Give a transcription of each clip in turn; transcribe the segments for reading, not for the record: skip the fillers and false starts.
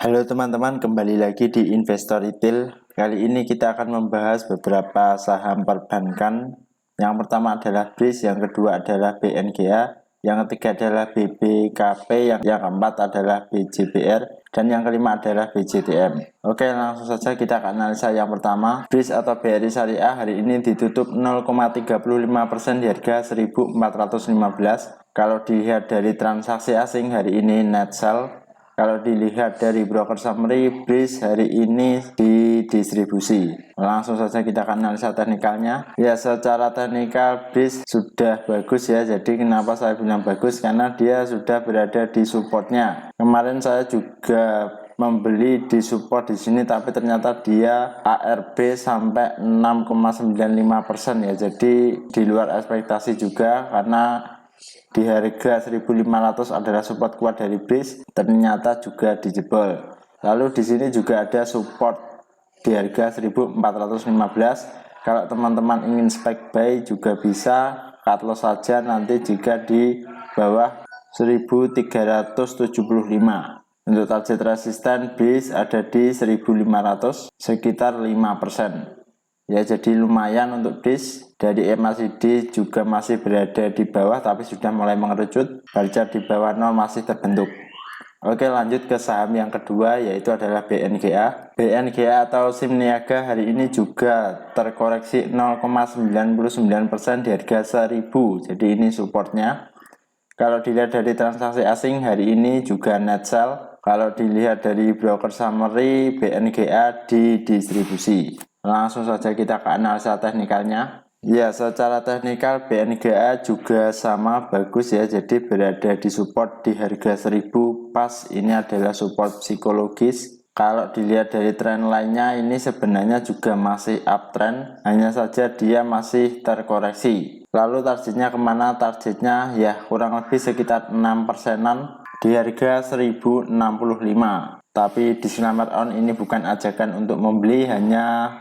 Halo teman-teman, kembali lagi di Investor Retail. Kali ini kita akan membahas beberapa saham perbankan. Yang pertama adalah BRIS, yang kedua adalah BNGA, yang ketiga adalah BBKP, yang keempat adalah BJBR, dan yang kelima adalah BJTM. Oke, langsung saja kita akan analisa yang pertama. BRIS atau BRI Syariah hari ini ditutup 0,35% di harga 1415. Kalau dilihat dari transaksi asing hari ini net sell. Kalau dilihat dari broker summary, BRIS hari ini didistribusi. Langsung saja kita akan analisa teknikalnya. Ya, secara teknikal BRIS sudah bagus ya. Jadi kenapa saya bilang bagus? Karena dia sudah berada di supportnya. Kemarin saya juga membeli di support di sini, tapi ternyata dia ARB sampai 6,95% ya. Jadi di luar ekspektasi juga, karena di harga 1500 adalah support kuat dari BRIS, ternyata juga dijebol. Lalu di sini juga ada support di harga 1415. Kalau teman-teman ingin spek buy juga bisa, cut loss saja nanti jika di bawah 1375. Untuk target resisten BRIS ada di 1500, sekitar 5%. Ya, jadi lumayan untuk BRIS. Dari MACD juga masih berada di bawah, tapi sudah mulai mengerucut. Harga di bawah 0 masih terbentuk. Oke, lanjut ke saham yang kedua, yaitu adalah BNGA. BNGA atau SIM Niaga hari ini juga terkoreksi 0,99% di harga 1000. Jadi ini supportnya. Kalau dilihat dari transaksi asing hari ini juga net sell. Kalau dilihat dari broker summary, BNGA didistribusi. Langsung saja kita ke analisa teknikalnya. Ya, secara teknikal BNGA juga sama bagus ya. Jadi berada di support di harga 1000 pas. Ini adalah support psikologis. Kalau dilihat dari tren lainnya, ini sebenarnya juga masih uptrend, hanya saja dia masih terkoreksi. Lalu targetnya kemana? Targetnya ya kurang lebih sekitar 6%-an di harga 1065. Tapi disclaimer on, ini bukan ajakan untuk membeli, hanya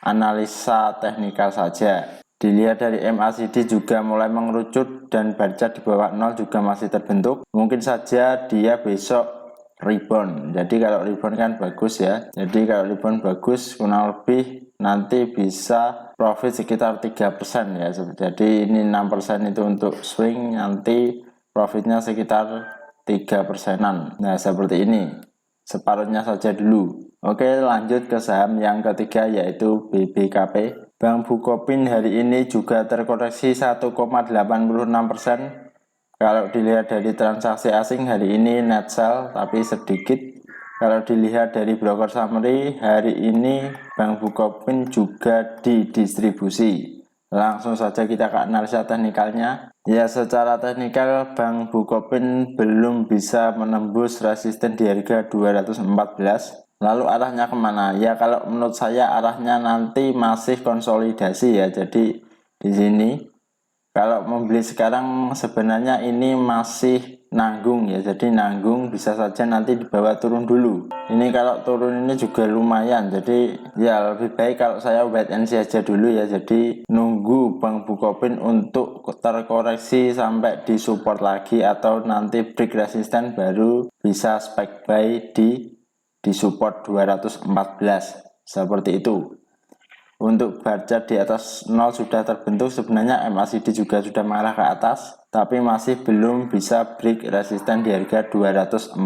analisa teknikal saja. Dilihat dari MACD juga mulai mengerucut dan baca di bawah 0 juga masih terbentuk. Mungkin saja dia besok rebound. Jadi kalau rebound kan bagus ya. Jadi kalau rebound bagus, kurang lebih nanti bisa profit sekitar 3% ya. Jadi ini 6% itu untuk swing, nanti profitnya sekitar 3%-an. Nah, seperti ini. Separuhnya saja dulu. Oke, lanjut ke saham yang ketiga, yaitu BBKP. Bank Bukopin hari ini juga terkoreksi 1,86%. Kalau dilihat dari transaksi asing hari ini net sell tapi sedikit. Kalau dilihat dari broker summary hari ini Bank Bukopin juga didistribusi. Langsung saja kita ke analisa teknikalnya. Ya, secara teknikal Bank Bukopin belum bisa menembus resisten di harga 214. Lalu arahnya kemana? Ya, kalau menurut saya arahnya nanti masih konsolidasi ya. Jadi di sini kalau membeli sekarang sebenarnya ini masih nanggung ya. Jadi nanggung, bisa saja nanti dibawa turun dulu. Ini kalau turun ini juga lumayan. Jadi ya lebih baik kalau saya wait and see aja dulu ya. Jadi nunggu Bank Bukopin untuk terkoreksi sampai di support lagi, atau nanti break resisten baru bisa spek buy di support 214 seperti itu. Untuk baca di atas 0 sudah terbentuk, sebenarnya MACD juga sudah mengarah ke atas, tapi masih belum bisa break resisten di harga 214.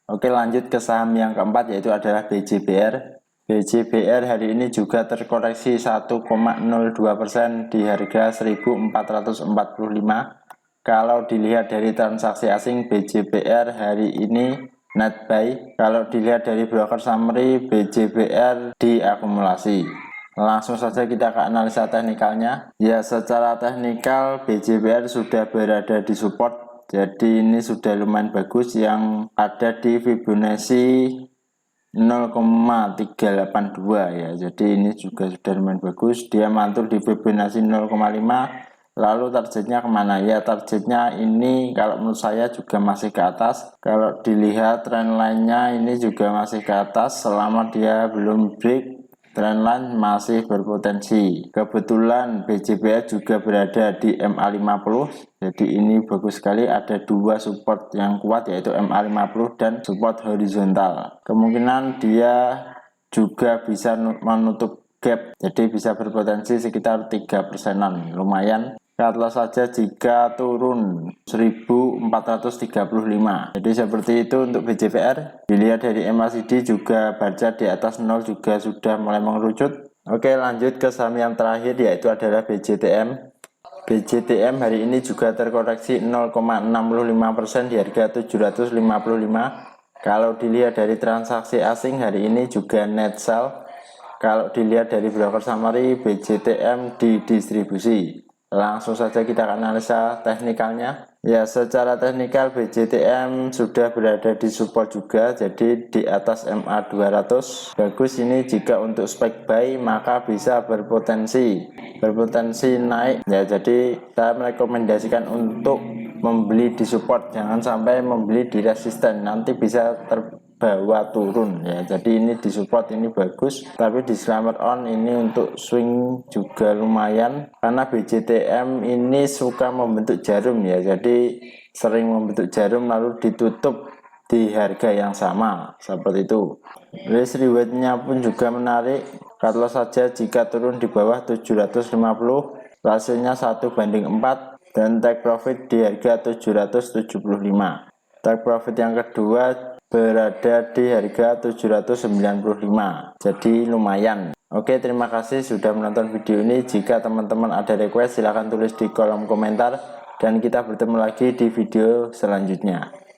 Oke, lanjut ke saham yang keempat, yaitu adalah BJBR. BJBR hari ini juga terkoreksi 1,02% di harga 1445. Kalau dilihat dari transaksi asing, BJBR hari ini net buy. Kalau dilihat dari broker summary, BJBR diakumulasi. Langsung saja kita ke analisa teknikalnya. Ya, secara teknikal BJBR sudah berada di support. Jadi ini sudah lumayan bagus, yang ada di Fibonacci 0,382 ya. Jadi ini juga sudah lumayan bagus. Dia mantul di Fibonacci 0,5. Lalu targetnya kemana? Ya, targetnya ini kalau menurut saya juga masih ke atas. Kalau dilihat tren lainnya ini juga masih ke atas selama dia belum break trendline masih berpotensi. Kebetulan BJBA juga berada di MA50, jadi ini bagus sekali, ada dua support yang kuat yaitu MA50 dan support horizontal. Kemungkinan dia juga bisa menutup gap, jadi bisa berpotensi sekitar 3%-an, lumayan. Cut loss saja jika turun 1435. Jadi seperti itu untuk BJPR. Dilihat dari MACD juga baca di atas 0 juga sudah mulai mengerucut. Oke, lanjut ke saham yang terakhir yaitu adalah BJTM. BJTM hari ini juga terkoreksi 0,65% di harga 755. Kalau dilihat dari transaksi asing hari ini juga net sell. Kalau dilihat dari broker summary, BJTM didistribusi. Langsung saja kita analisa teknikalnya. Ya, secara teknikal BJTM sudah berada di support juga, jadi di atas MA200. Bagus ini jika untuk spek buy maka bisa berpotensi naik. Ya, jadi saya merekomendasikan untuk membeli di support, jangan sampai membeli di resisten, nanti bisa terbawa turun ya. Jadi ini di support ini bagus, tapi disclaimer on ini untuk swing juga lumayan karena BJTM ini suka membentuk jarum ya, jadi sering membentuk jarum lalu ditutup di harga yang sama seperti itu. Risk rewardnya pun juga menarik. Cut loss saja jika turun di bawah 750, rasionya 1:4 dan take profit di harga 775. Take profit yang kedua berada di harga 795, jadi lumayan. Oke, terima kasih sudah menonton video ini. Jika teman-teman ada request silahkan tulis di kolom komentar dan kita bertemu lagi di video selanjutnya.